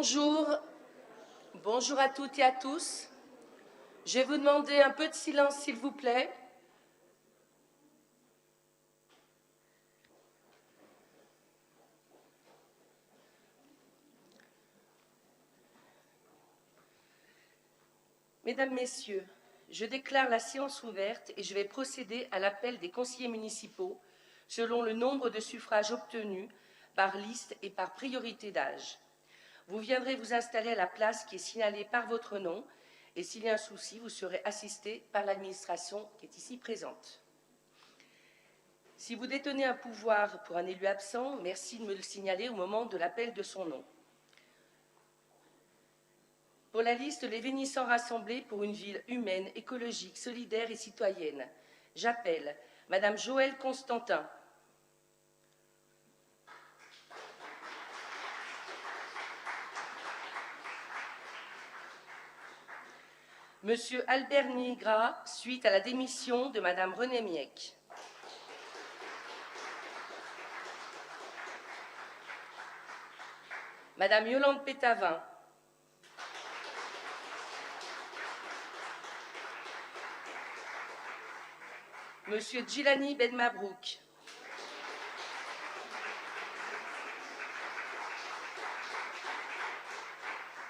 Bonjour, bonjour à toutes et à tous. Je vais vous demander un peu de silence, s'il vous plaît. Mesdames, Messieurs, je déclare la séance ouverte et je vais procéder à l'appel des conseillers municipaux selon le nombre de suffrages obtenus par liste et par priorité d'âge. Vous viendrez vous installer à la place qui est signalée par votre nom et s'il y a un souci, vous serez assisté par l'administration qui est ici présente. Si vous détenez un pouvoir pour un élu absent, merci de me le signaler au moment de l'appel de son nom. Pour la liste Les Vénissants rassemblés pour une ville humaine, écologique, solidaire et citoyenne, j'appelle Madame Joëlle Constantin. Monsieur Albert Nigra, suite à la démission de Madame Renée Miech. Madame Yolande Pétavin. Monsieur Djilani Ben Mabrouk.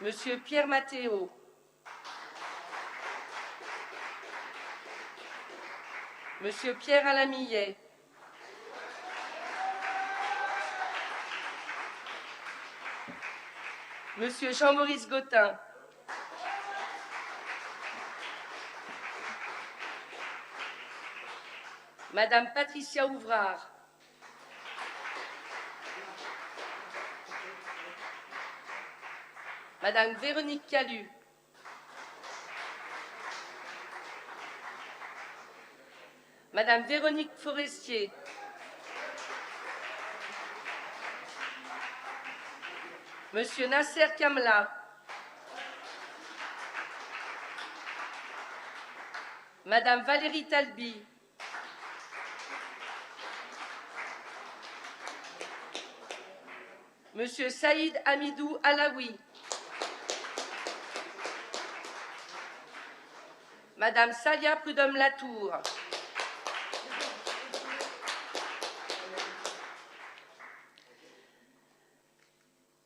Monsieur Pierre Mathéo. Monsieur Pierre Alain Millet. Monsieur Jean-Maurice Gottin. Madame Patricia Ouvrard. Madame Véronique Calu. Madame Véronique Forestier. Monsieur Nasser Kamla. Madame Valérie Talbi. Monsieur Saïd Hamidou Alaoui. Madame Salia Prudhomme-Latour.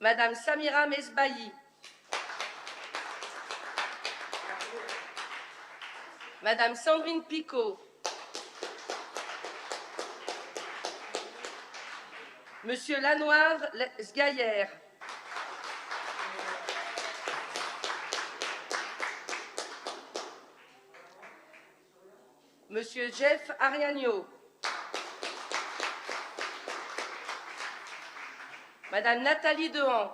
Madame Samira Mesbahi. Madame Sandrine Picot. Monsieur Lanoir Sgaillère. Monsieur Jeff Ariagno. Madame Nathalie Dehan.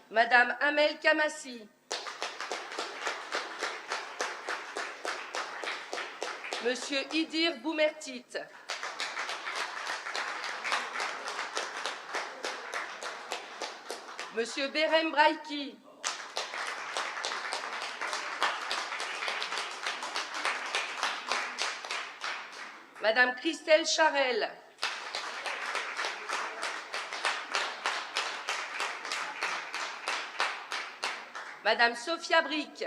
Madame Amel Kamassi. Monsieur Idir Boumertit. Monsieur Berem Braiki. Madame Christelle Charel. Madame Sophia Bric.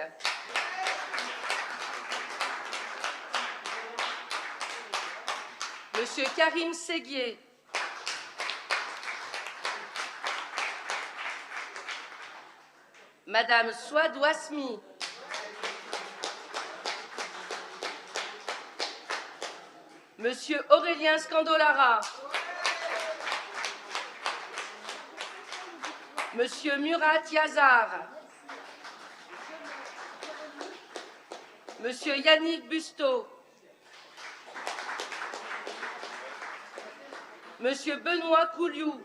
Monsieur Karim Séguier. Madame Souad Ouasmi. Monsieur Aurélien Scandolara. Monsieur Murat Yazar. Monsieur Yannick Busteau. Monsieur Benoît Couliou.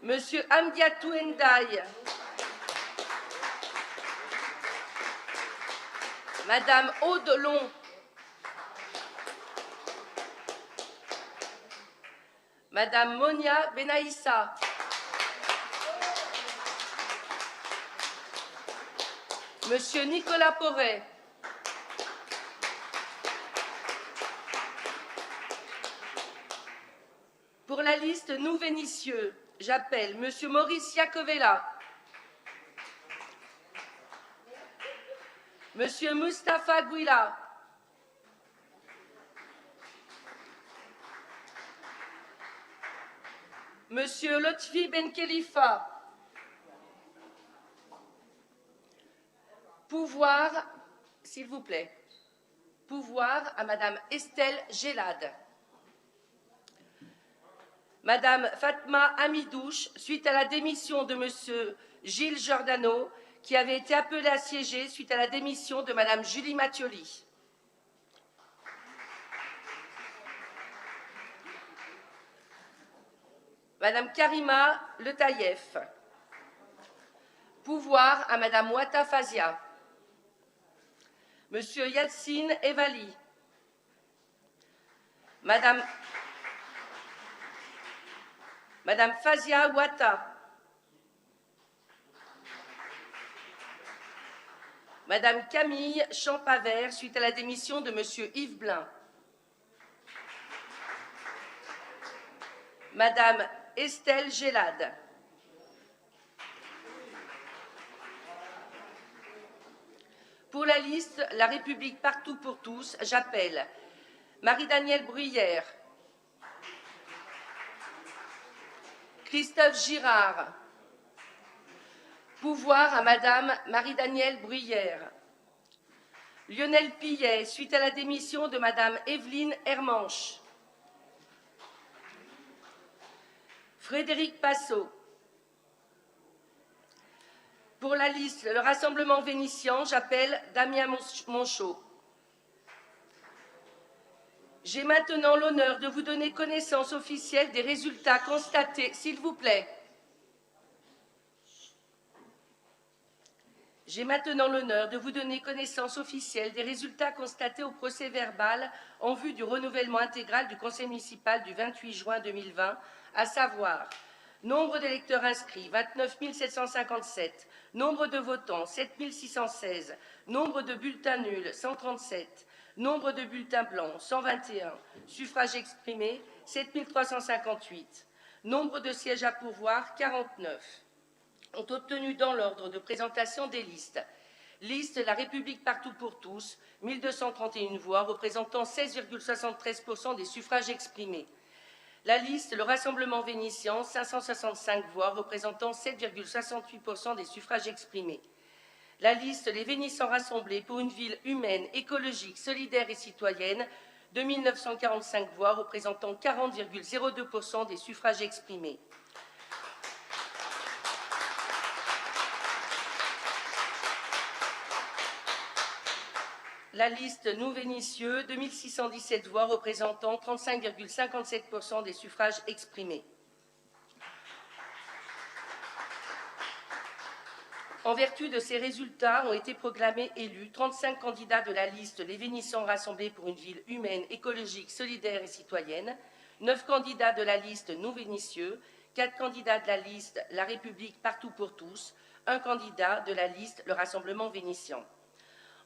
Monsieur Amdiatou Ndiaye. Madame Aude Long. Madame Monia Benaïssa. Monsieur Nicolas Porret. Pour la liste Nous Vénitieux, j'appelle M. Maurice Iacovella, M. Mustapha Gouila, M. Lotfi Ben Khalifa, pouvoir, s'il vous plaît, pouvoir à Madame Estelle Gélade. Madame Fatma Hamidouche, suite à la démission de Monsieur Gilles Giordano, qui avait été appelé à siéger suite à la démission de Madame Julie Mattioli. Madame Karima Letaïef. Pouvoir à Madame Ouatta Fazia. Monsieur Yassine Evali. Madame Fazia Ouatta. Madame Camille Champavert, suite à la démission de Monsieur Yves Blin. Madame Estelle Gélade. Pour la liste La République partout pour tous, j'appelle Marie-Danielle Bruyère, Christophe Girard. Pouvoir à Madame Marie-Danielle Bruyère. Lionel Pillet, suite à la démission de Madame Evelyne Hermanche. Frédéric Passot. Pour la liste Le Rassemblement Vénitien, j'appelle Damien Monchot. J'ai maintenant l'honneur de vous donner connaissance officielle des résultats constatés, s'il vous plaît. J'ai maintenant l'honneur de vous donner connaissance officielle des résultats constatés au procès-verbal en vue du renouvellement intégral du Conseil municipal du 28 juin 2020, à savoir nombre d'électeurs inscrits 29 757, nombre de votants 7 616, nombre de bulletins nuls 137, nombre de bulletins blancs 121, suffrages exprimés 7 358, nombre de sièges à pourvoir 49. Ont obtenu dans l'ordre de présentation des listes. Liste La République partout pour tous, 1231 voix, représentant 16,73% des suffrages exprimés. La liste Le Rassemblement Vénitien, 565 voix, représentant 7,68% des suffrages exprimés. La liste Les Vénitiens rassemblés pour une ville humaine, écologique, solidaire et citoyenne, 2945 voix, représentant 40,02% des suffrages exprimés. La liste Nous Vénitieux, 2617 voix représentant 35,57% des suffrages exprimés. En vertu de ces résultats, ont été proclamés élus 35 candidats de la liste Les Vénitiens rassemblés pour une ville humaine, écologique, solidaire et citoyenne, 9 candidats de la liste Nous Vénitieux, 4 candidats de la liste La République partout pour tous, 1 candidat de la liste Le Rassemblement Vénitien.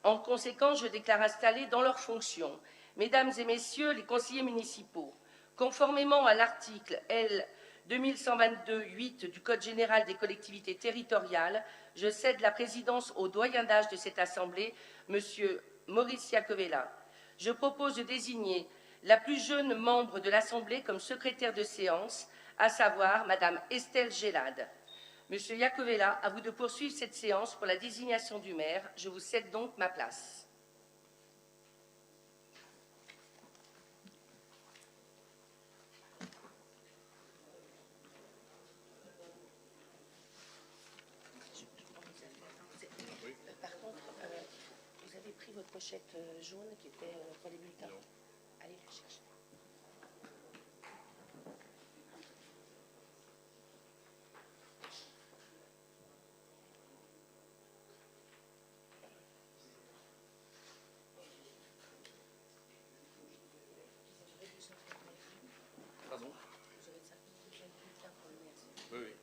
En conséquence, je déclare installés dans leurs fonctions, Mesdames et Messieurs les conseillers municipaux, conformément à l'article L. 2122-8 du Code général des collectivités territoriales, je cède la présidence au doyen d'âge de cette Assemblée, M. Maurice Iacovella. Je propose de désigner la plus jeune membre de l'Assemblée comme secrétaire de séance, à savoir Mme Estelle Gélade. Monsieur Iacovella, à vous de poursuivre cette séance pour la désignation du maire. Je vous cède donc ma place. Par contre, vous avez pris votre pochette jaune qui était pour les bulletins. Non. Allez la chercher. Pardon? Vous aurez 5 bulletins pour le maire. Oui, oui.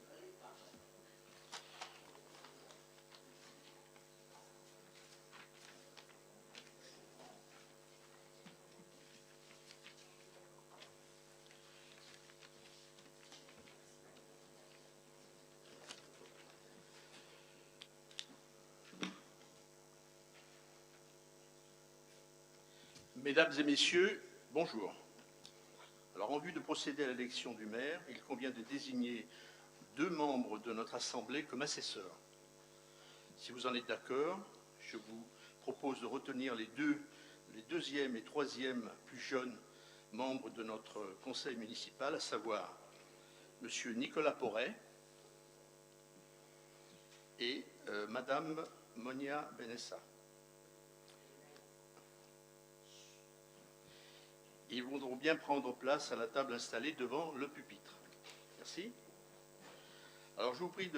Mesdames et messieurs, bonjour. Alors, en vue de procéder à l'élection du maire, il convient de désigner 2 membres de notre Assemblée comme assesseurs. Si vous en êtes d'accord, je vous propose de retenir les deuxième et troisième plus jeunes membres de notre conseil municipal, à savoir M. Nicolas Porret et Mme Monia Benessa. Ils voudront bien prendre place à la table installée devant le pupitre. Merci. Alors, je vous prie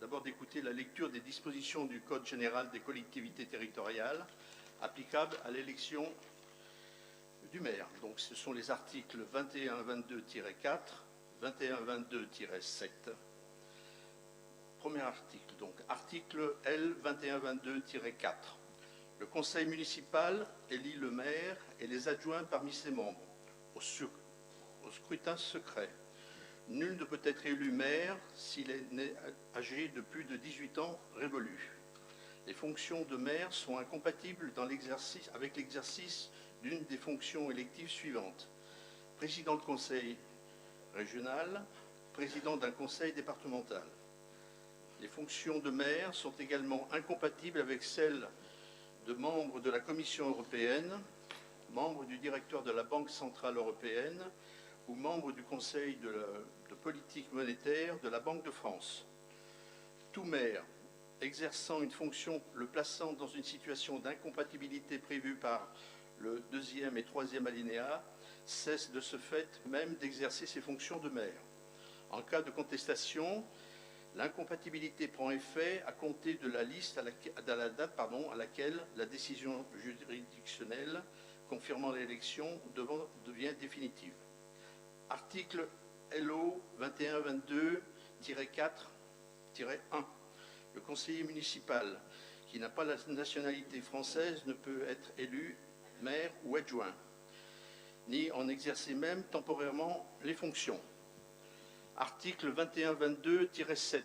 d'abord d'écouter la lecture des dispositions du Code général des collectivités territoriales applicables à l'élection du maire. Donc, ce sont les articles 21-22-4, 21-22-7. Premier article, donc, article L 21-22-4. Le conseil municipal élit le maire et les adjoints parmi ses membres au scrutin secret. Nul ne peut être élu maire s'il est âgé de plus de 18 ans révolus. Les fonctions de maire sont incompatibles avec l'exercice d'une des fonctions électives suivantes. Président de conseil régional, président d'un conseil départemental. Les fonctions de maire sont également incompatibles avec celles de membres de la Commission européenne, membres du directoire de la Banque centrale européenne ou membres du Conseil de politique monétaire de la Banque de France. Tout maire exerçant une fonction le plaçant dans une situation d'incompatibilité prévue par le 2e et 3e alinéa cesse de ce fait même d'exercer ses fonctions de maire. En cas de contestation, l'incompatibilité prend effet à compter de la liste à la date à laquelle la décision juridictionnelle confirmant l'élection devient définitive. Article LO 21-22-4-1. Le conseiller municipal qui n'a pas la nationalité française ne peut être élu maire ou adjoint, ni en exercer même temporairement les fonctions. Article 21-22-7.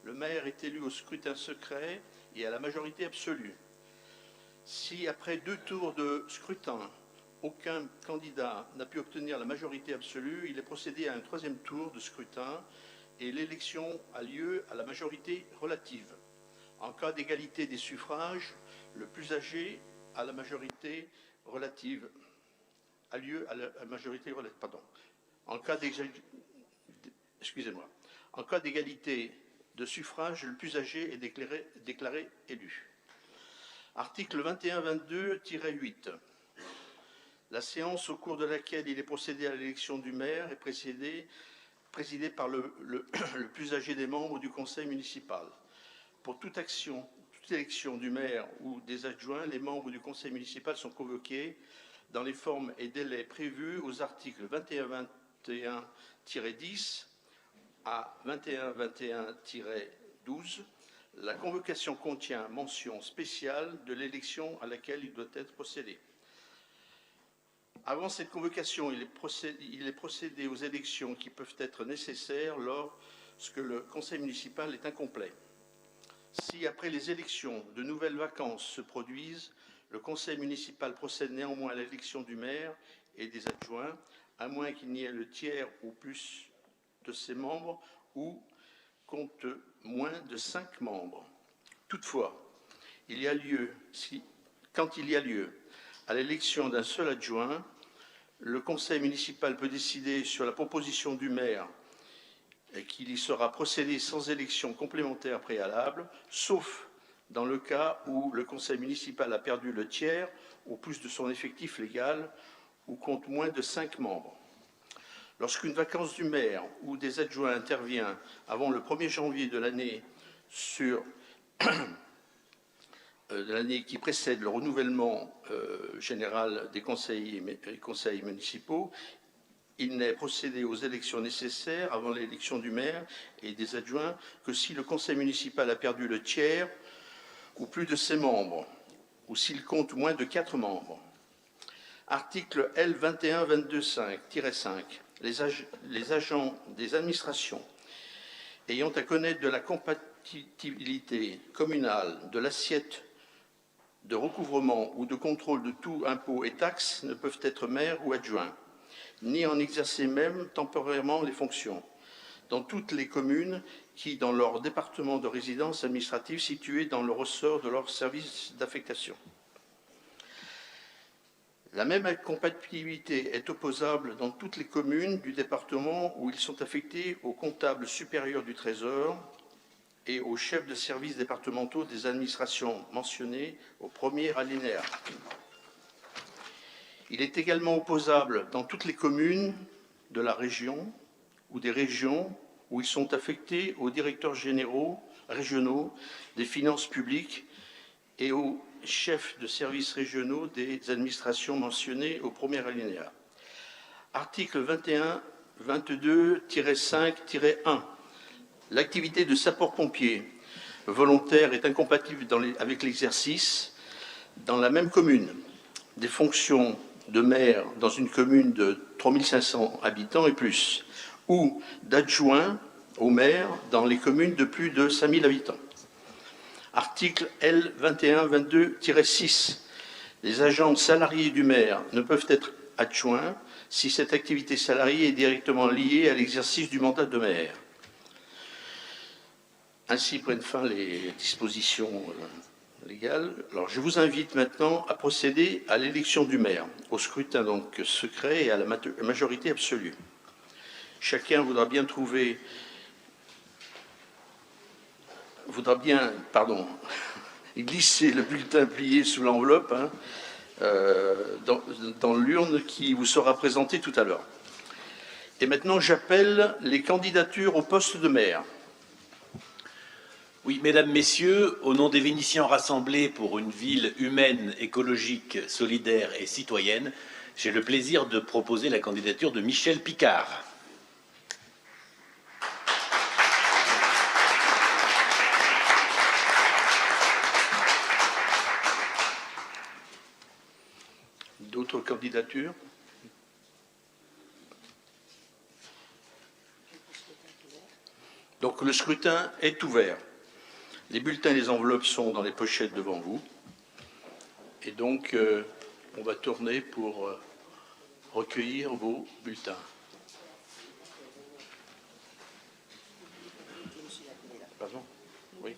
Le maire est élu au scrutin secret et à la majorité absolue. Si, après 2 tours de scrutin, aucun candidat n'a pu obtenir la majorité absolue, il est procédé à un 3e tour de scrutin et l'élection a lieu à la majorité relative. En cas d'égalité des suffrages, le plus âgé a la majorité relative. En cas d'égalité de suffrage, le plus âgé est déclaré élu. Article 21-22-8. La séance au cours de laquelle il est procédé à l'élection du maire est présidée par le plus âgé des membres du conseil municipal. Pour toute élection du maire ou des adjoints, les membres du conseil municipal sont convoqués dans les formes et délais prévus aux articles 21-21-10 à 21-21-12. La convocation contient mention spéciale de l'élection à laquelle il doit être procédé. Avant cette convocation, il est procédé aux élections qui peuvent être nécessaires lorsque le conseil municipal est incomplet. Si, après les élections, de nouvelles vacances se produisent, le conseil municipal procède néanmoins à l'élection du maire et des adjoints, à moins qu'il n'y ait le tiers ou plus de ses membres ou compte moins de 5 membres. Toutefois, quand il y a lieu à l'élection d'un seul adjoint, le conseil municipal peut décider sur la proposition du maire qu'il y sera procédé sans élection complémentaire préalable, sauf dans le cas où le conseil municipal a perdu le tiers ou plus de son effectif légal ou compte moins de 5 membres. Lorsqu'une vacance du maire ou des adjoints intervient avant le 1er janvier de l'année qui précède le renouvellement général des conseils municipaux, il n'est procédé aux élections nécessaires avant l'élection du maire et des adjoints que si le conseil municipal a perdu le tiers ou plus de ses membres, ou s'il compte moins de 4 membres. Article L 21-22-5. Les agents des administrations ayant à connaître de la compatibilité communale de l'assiette de recouvrement ou de contrôle de tout impôt et taxes ne peuvent être maires ou adjoints, ni en exercer même temporairement les fonctions, dans toutes les communes qui, dans leur département de résidence administrative situé dans le ressort de leur service d'affectation. La même incompatibilité est opposable dans toutes les communes du département où ils sont affectés au comptable supérieur du Trésor et aux chefs de services départementaux des administrations mentionnées au premier alinéa. Il est également opposable dans toutes les communes de la région ou des régions où ils sont affectés aux directeurs régionaux des finances publiques et aux chefs de services régionaux des administrations mentionnées au premier alinéa. Article 21-22-5-1. L'activité de sapeur-pompier volontaire est incompatible avec l'exercice, dans la même commune, des fonctions de maire dans une commune de 3500 habitants et plus, ou d'adjoint au maire dans les communes de plus de 5000 habitants. Article L. 21-22-6. Les agents salariés du maire ne peuvent être adjoints si cette activité salariée est directement liée à l'exercice du mandat de maire. Ainsi prennent fin les dispositions légales. Alors, je vous invite maintenant à procéder à l'élection du maire, au scrutin donc secret et à la majorité absolue. Chacun voudra bien glisser le bulletin plié sous l'enveloppe dans l'urne qui vous sera présentée tout à l'heure. Et maintenant, j'appelle les candidatures au poste de maire. Oui, mesdames, messieurs, au nom des Vénitiens rassemblés pour une ville humaine, écologique, solidaire et citoyenne, j'ai le plaisir de proposer la candidature de Michel Picard. D'autres candidatures? Donc le scrutin est ouvert. Les bulletins et les enveloppes sont dans les pochettes devant vous. Et donc, on va tourner pour recueillir vos bulletins. Pardon? Oui.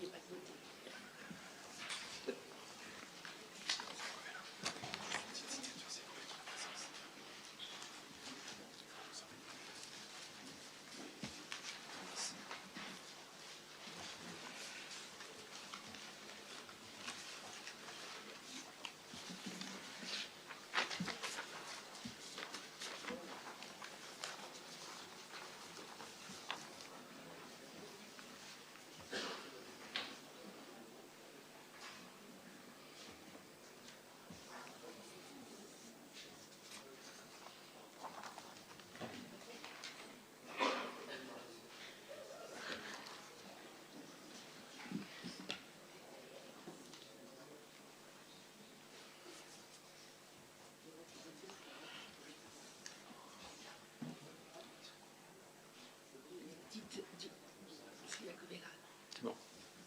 C'est bon,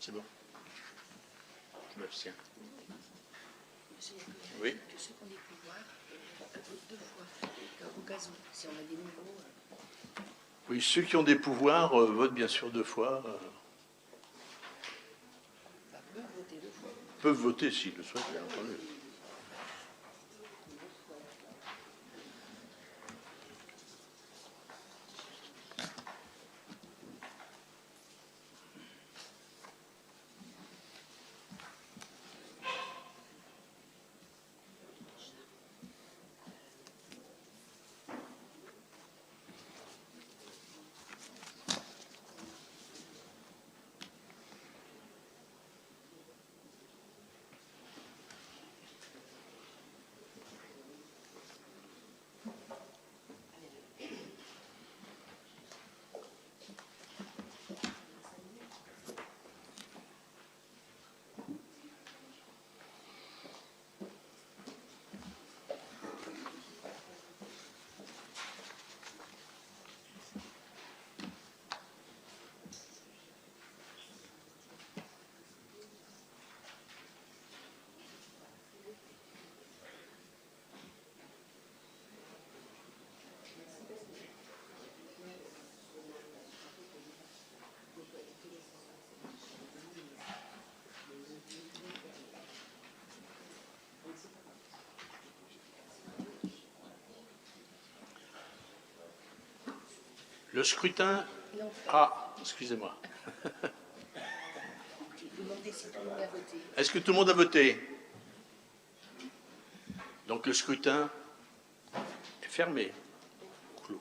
c'est bon. Je m'abstiens. Oui. Que ceux qui ont des pouvoirs votent 2 fois, au cas où, si on a des nouveaux. Oui, ceux qui ont des pouvoirs votent bien sûr 2 fois. Peuvent voter 2 fois. Peuvent voter s'ils le souhaitent, bien entendu. Le scrutin... Non. Ah, excusez-moi. Demandez si tout le monde a voté. Est-ce que tout le monde a voté? Donc le scrutin est fermé. Clos.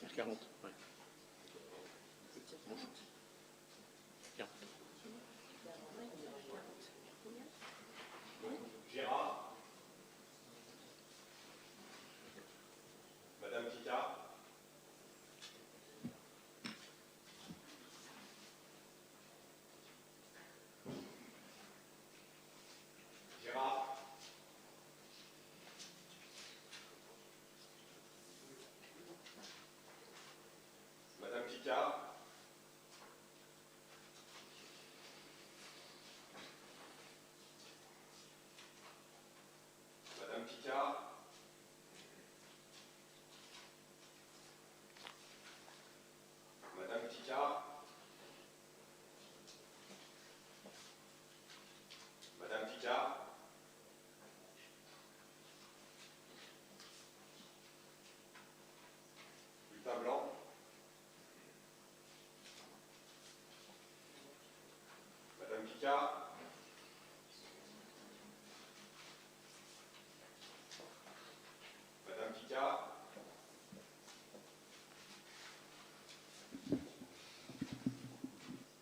Le 40, ouais. Gérard. Madame Picard. Gérard. Madame Picard. Madame Picard. Madame Picard. Madame Picard. Bulletin blanc. Madame Picard. Madame Picard.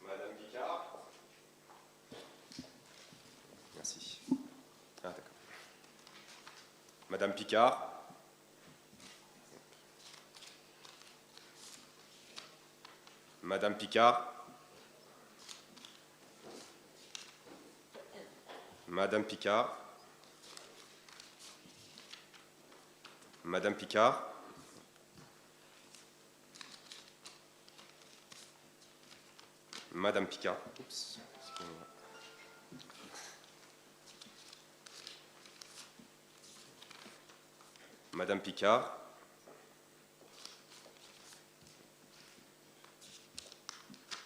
Madame Picard. Merci. Ah, d'accord. Madame Picard. Madame Picard. Madame Picard. Madame Picard. Madame Picard. Oups, excusez-moi. Madame Picard.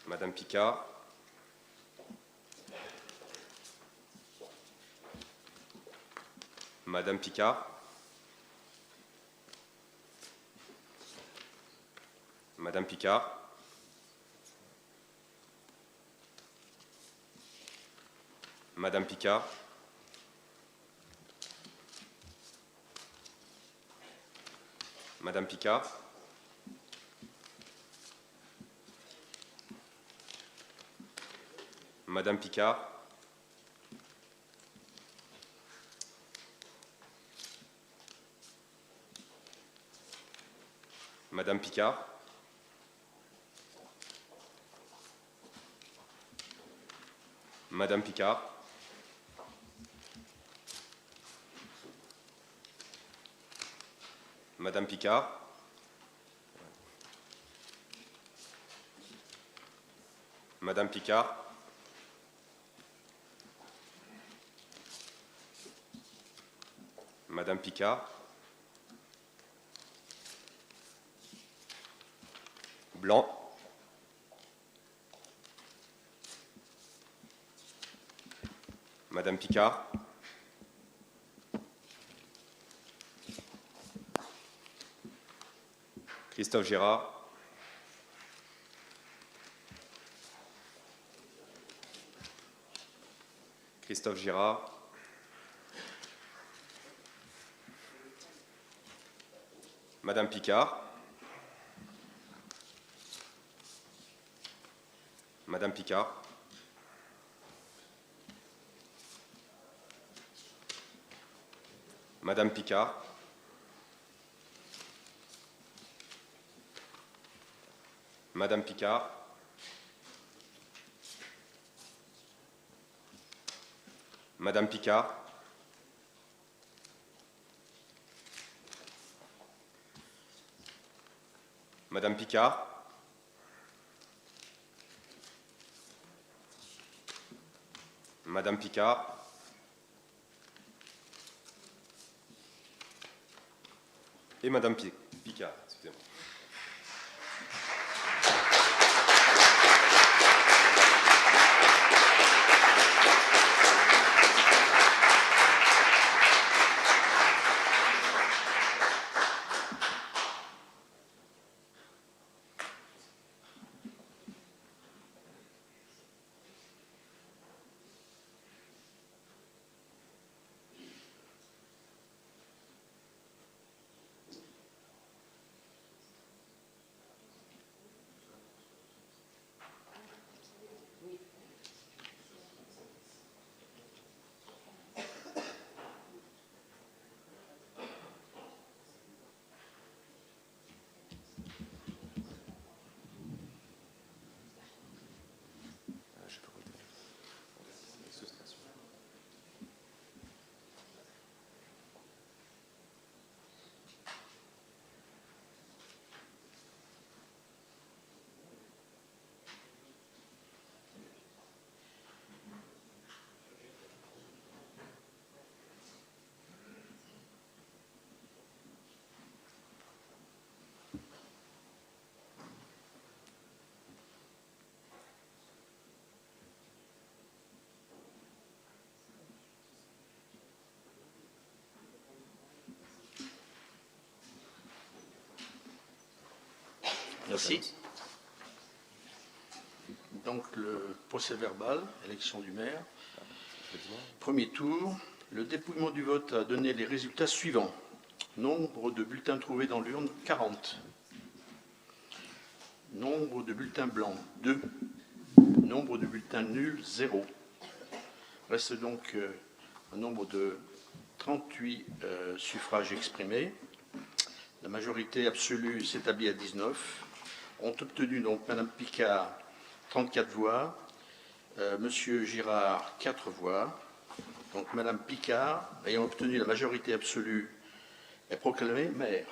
Madame Picard. Madame Picard. Madame Picard. Madame Picard. Madame Picard. Madame Picard. Madame Picard. Madame Picard. Madame Picard. Madame Picard. Madame Picard. Blanc. Madame Picard. Christophe Girard. Christophe Girard. Madame Picard. Madame Picard. Madame Picard. Madame Picard. Madame Picard. Madame Picard. Madame Picard. Et Madame Picard, excusez-moi. Merci. Donc le procès verbal, élection du maire. Premier tour, le dépouillement du vote a donné les résultats suivants. Nombre de bulletins trouvés dans l'urne, 40. Nombre de bulletins blancs, 2. Nombre de bulletins nuls, 0. Reste donc un nombre de 38 suffrages exprimés. La majorité absolue s'établit à 19. Ont obtenu donc Madame Picard 34 voix, Monsieur Girard 4 voix. Donc Madame Picard, ayant obtenu la majorité absolue, est proclamée maire.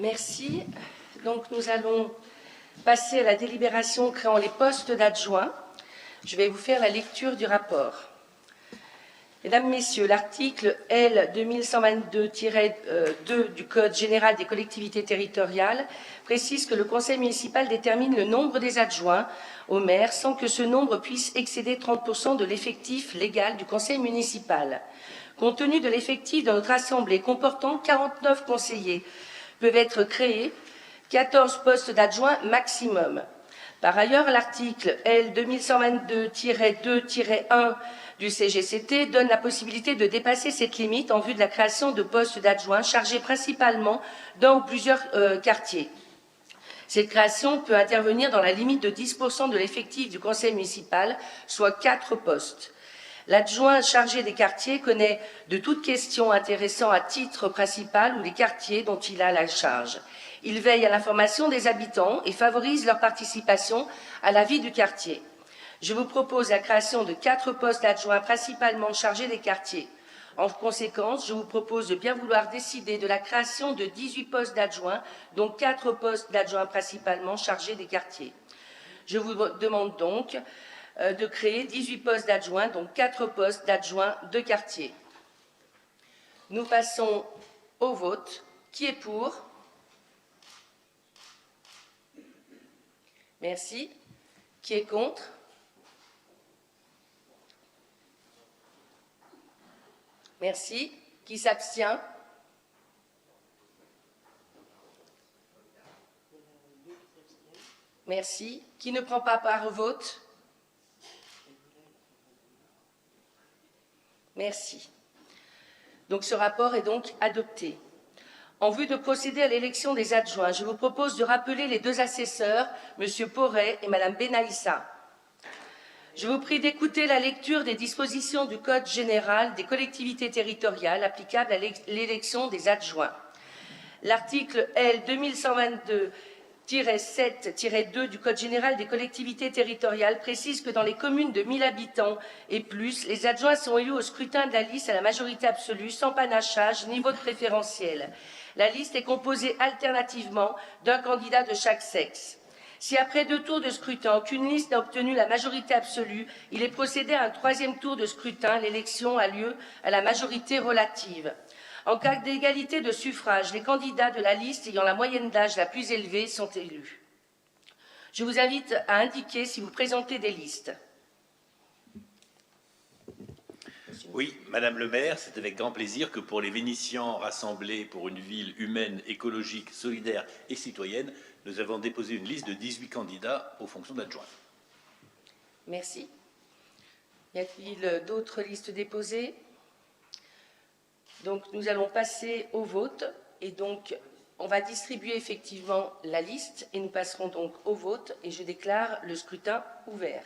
Merci. Donc nous allons passer à la délibération créant les postes d'adjoints. Je vais vous faire la lecture du rapport. Mesdames, Messieurs, l'article L 2122-2 du Code général des collectivités territoriales précise que le conseil municipal détermine le nombre des adjoints au maire sans que ce nombre puisse excéder 30% de l'effectif légal du conseil municipal. Compte tenu de l'effectif de notre assemblée comportant 49 conseillers, peuvent être créés 14 postes d'adjoints maximum. Par ailleurs, l'article L 2122-2-1 du CGCT donne la possibilité de dépasser cette limite en vue de la création de postes d'adjoints chargés principalement d'un ou plusieurs quartiers. Cette création peut intervenir dans la limite de 10% de l'effectif du conseil municipal, soit 4 postes. L'adjoint chargé des quartiers connaît de toutes questions intéressant à titre principal ou les quartiers dont il a la charge. Il veille à l'information des habitants et favorise leur participation à la vie du quartier. Je vous propose la création de 4 postes d'adjoints principalement chargés des quartiers. En conséquence, je vous propose de bien vouloir décider de la création de 18 postes d'adjoints, dont 4 postes d'adjoints principalement chargés des quartiers. Je vous demande donc de créer 18 postes d'adjoints, donc 4 postes d'adjoints de quartier. Nous passons au vote. Qui est pour? Merci. Qui est contre? Merci. Qui s'abstient? Merci. Qui ne prend pas part au vote? Merci. Donc ce rapport est donc adopté. En vue de procéder à l'élection des adjoints, je vous propose de rappeler les 2 assesseurs, M. Porret et Mme Benaïssa. Je vous prie d'écouter la lecture des dispositions du Code général des collectivités territoriales applicables à l'élection des adjoints. L'article L 2122-7-2 du Code général des collectivités territoriales précise que dans les communes de 1000 habitants et plus, les adjoints sont élus au scrutin de la liste à la majorité absolue, sans panachage ni vote préférentiel. La liste est composée alternativement d'un candidat de chaque sexe. Si après 2 tours de scrutin, aucune liste n'a obtenu la majorité absolue, il est procédé à un 3e tour de scrutin. L'élection a lieu à la majorité relative. En cas d'égalité de suffrage, les candidats de la liste ayant la moyenne d'âge la plus élevée sont élus. Je vous invite à indiquer si vous présentez des listes. Oui, Madame le maire, c'est avec grand plaisir que pour les Vénitiens rassemblés pour une ville humaine, écologique, solidaire et citoyenne, nous avons déposé une liste de 18 candidats aux fonctions d'adjoint. Merci. Y a-t-il d'autres listes déposées? Donc nous allons passer au vote et donc on va distribuer effectivement la liste et nous passerons donc au vote et je déclare le scrutin ouvert.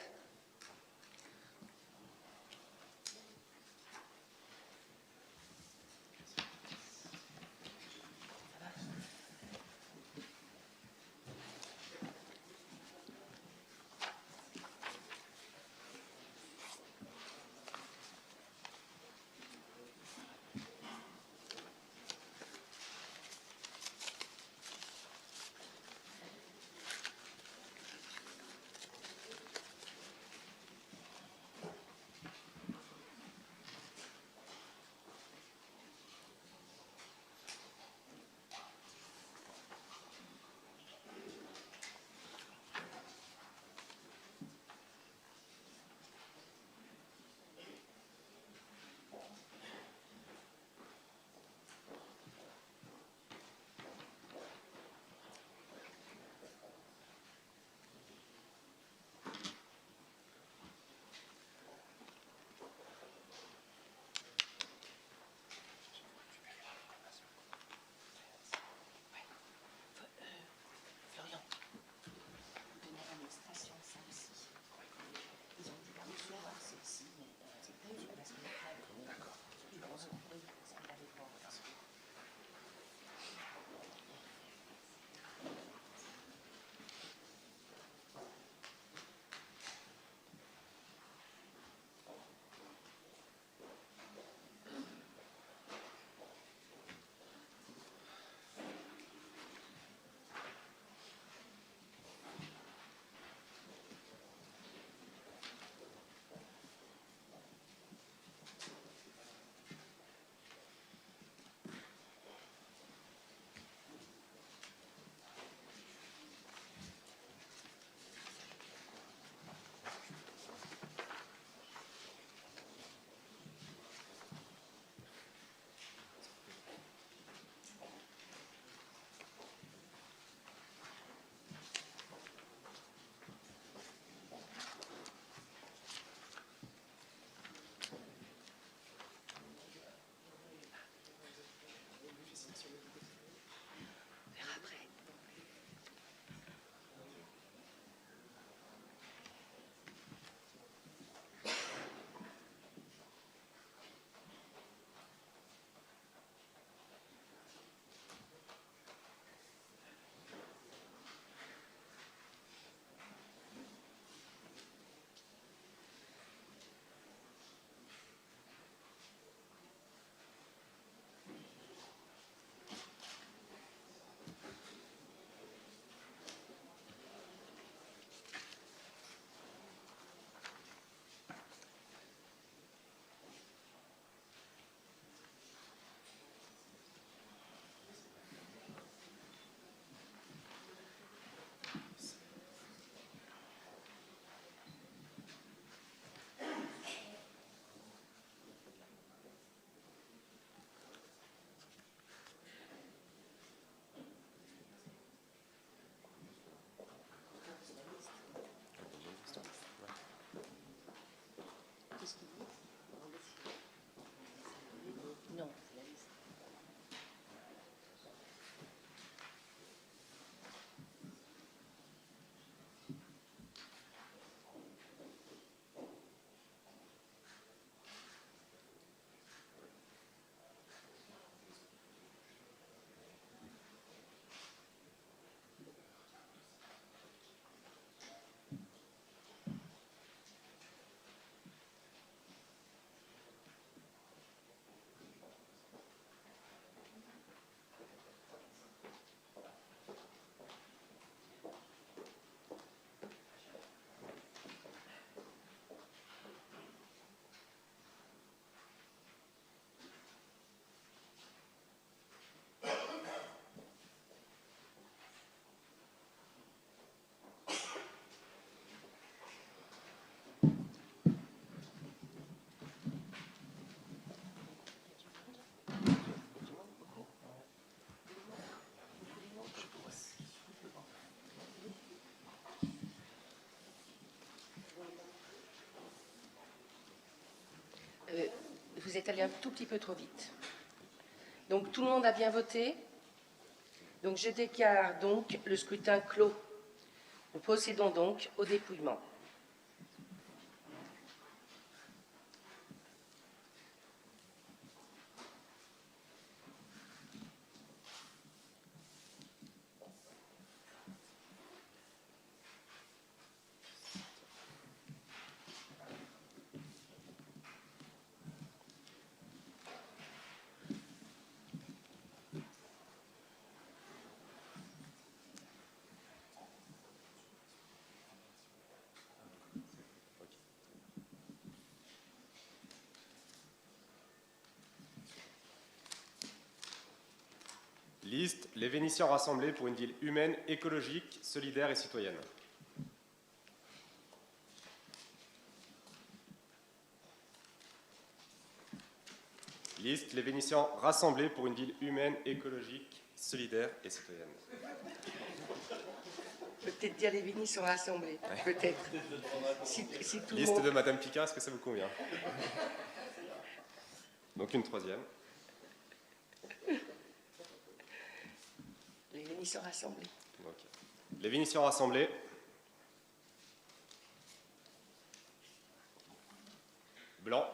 peut-être allé un tout petit peu trop vite. Donc tout le monde a bien voté. Donc je déclare donc le scrutin clos. Nous procédons donc au dépouillement. Liste, les Vénitiens rassemblés pour une ville humaine, écologique, solidaire et citoyenne. Liste, les Vénitiens rassemblés pour une ville humaine, écologique, solidaire et citoyenne. Peut-être dire les Vénis sont rassemblés. Peut-être. Si tout le Liste monde... de Madame Picard, est-ce que ça vous convient? Donc une troisième. Les Vénis sont rassemblés. Okay. Les Vénitiens rassemblés. Blanc.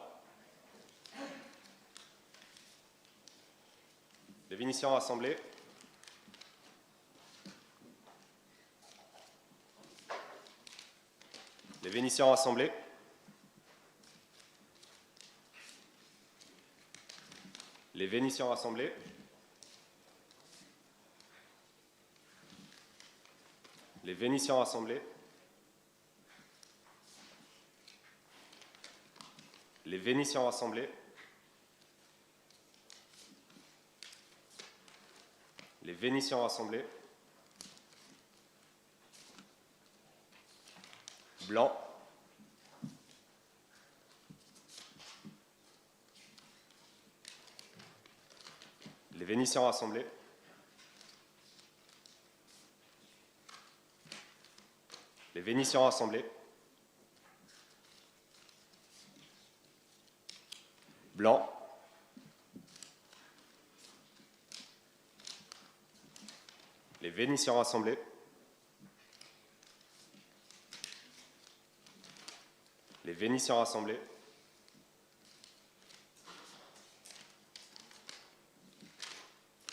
Les Vénitiens rassemblés. Les Vénitiens rassemblés. Les Vénitiens rassemblés. Les Vénitiens rassemblés. Les Vénitiens rassemblés. Les Vénitiens rassemblés. Blanc. Les Vénitiens rassemblés. Les Vénitiens rassemblés. Blanc. Les Vénitiens rassemblés. Les Vénitiens rassemblés.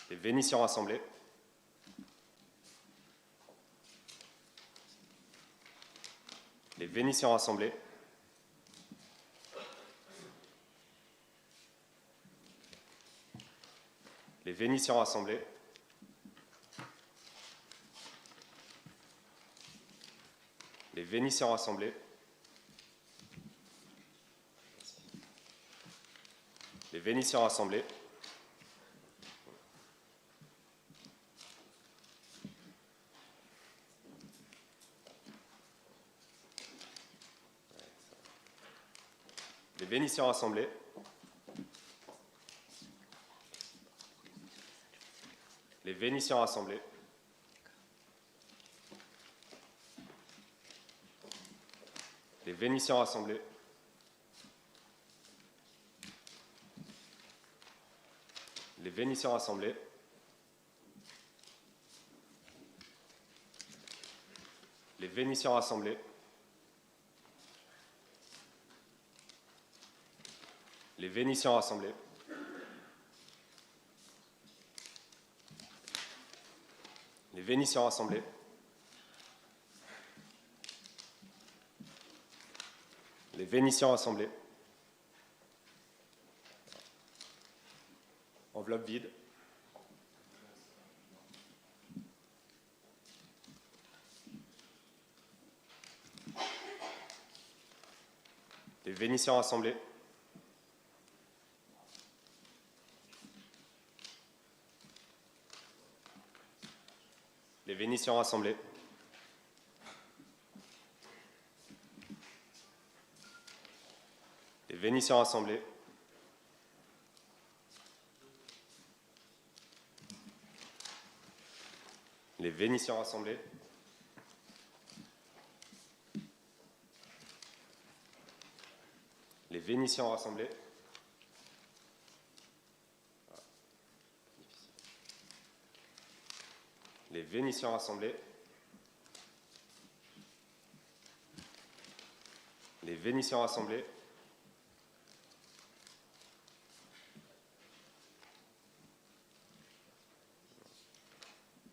Les Vénitiens rassemblés. Les Vénitiens rassemblés. Les Vénitiens rassemblés. Les Vénitiens rassemblés. Les Vénitiens rassemblés. Les Vénitiens rassemblés. Les Vénitiens rassemblés. Les Vénitiens rassemblés. Les Vénitiens rassemblés. Les Vénitiens rassemblés. Les Vénitiens rassemblés. Les Vénitiens rassemblés. Les Vénitiens rassemblés. Enveloppe vide. Les Vénitiens rassemblés. Les Vénitiens rassemblés. Les Vénitiens rassemblés. Les Vénitiens rassemblés. Les Vénitiens rassemblés. Vénitiens rassemblés. Les Vénitiens rassemblés.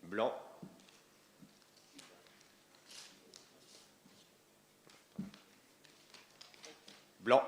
Blanc. Blanc.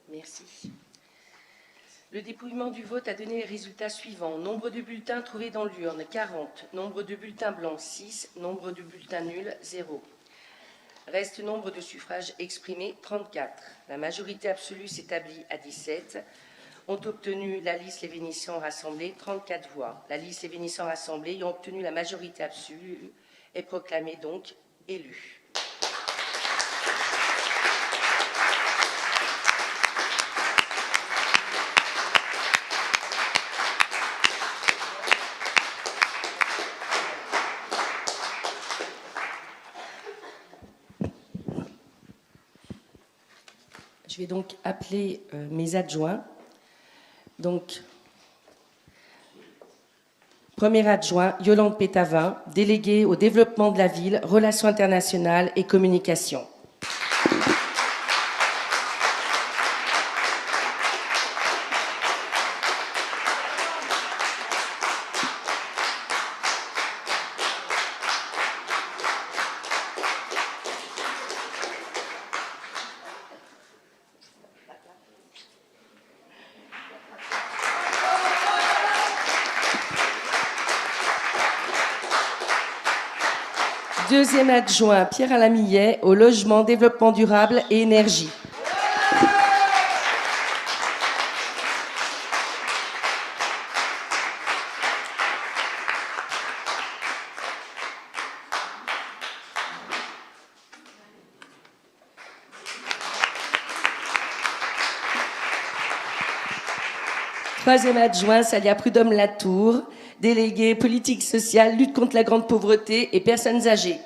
Merci. Le dépouillement du vote a donné les résultats suivants. Nombre de bulletins trouvés dans l'urne, 40. Nombre de bulletins blancs, 6. Nombre de bulletins nuls, 0. Reste nombre de suffrages exprimés, 34. La majorité absolue s'établit à 17. Ont obtenu la liste Les Vénitiens rassemblés 34 voix. La liste Les Vénitiens rassemblés ayant obtenu la majorité absolue est proclamée donc élue. Je vais donc appeler mes adjoints. Donc, premier adjoint, Yolande Pétavin, déléguée au développement de la ville, relations internationales et communication. Deuxième adjoint, Pierre-Alain Millet, au logement, développement durable et énergie. Troisième adjoint, Salia Prudhomme-Latour, délégué politique sociale, lutte contre la grande pauvreté et personnes âgées.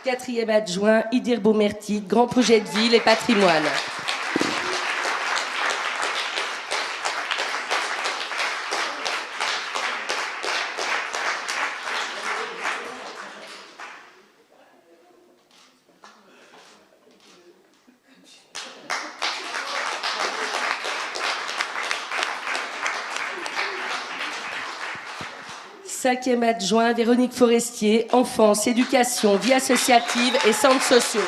Quatrième adjoint, Idir Bomerti, grand projet de ville et patrimoine. Cinquième adjoint, Véronique Forestier, enfance, éducation, vie associative et centres sociaux.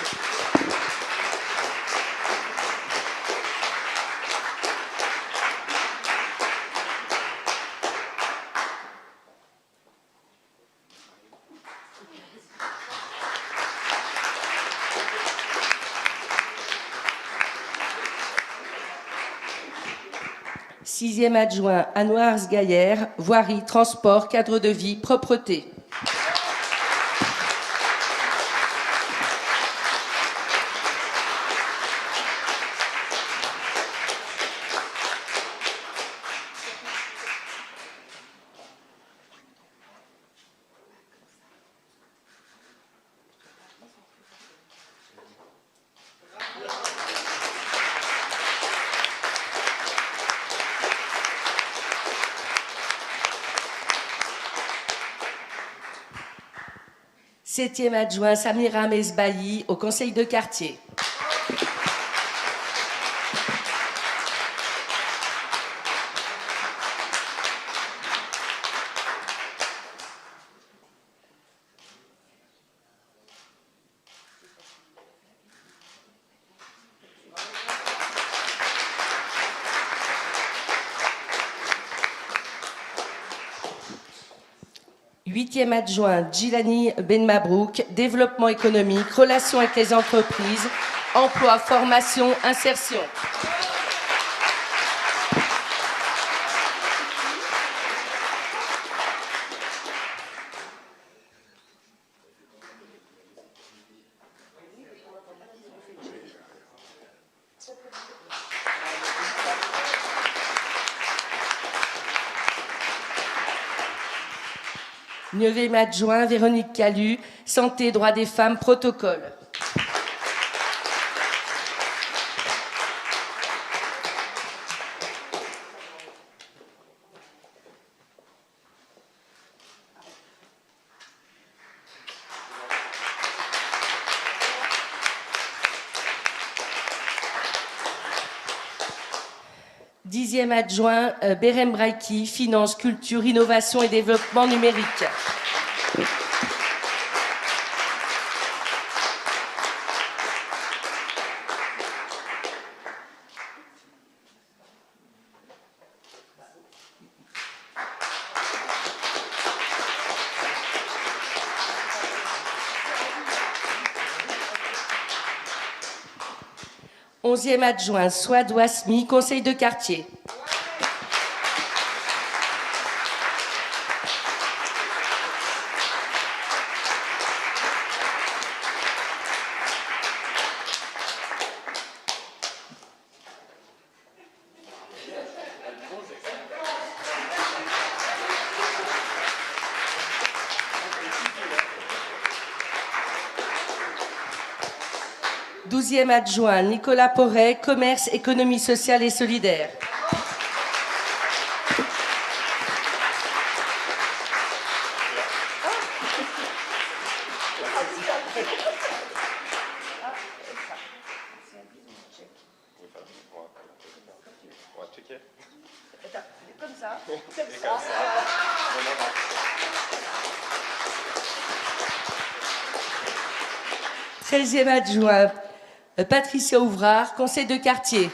Sixième adjoint, Anouars Gaillère, voirie, transport, cadre de vie, propreté. 7e adjoint Samira Mesbahi au conseil de quartier. Huitième adjoint, Djilani Benmabrouk, développement économique, relations avec les entreprises, emploi, formation, insertion. Neuvième adjoint, Véronique Calu, santé, droits des femmes, protocole. Dixième adjoint, Berem Braiki, finance, culture, innovation et développement numérique. Onzième adjoint, Souad Ouasmi, conseil de quartier. Douzième adjoint, Nicolas Porret, commerce, économie sociale et solidaire. Comme ça. 13e adjoint, Patricia Ouvrard, conseil de quartier.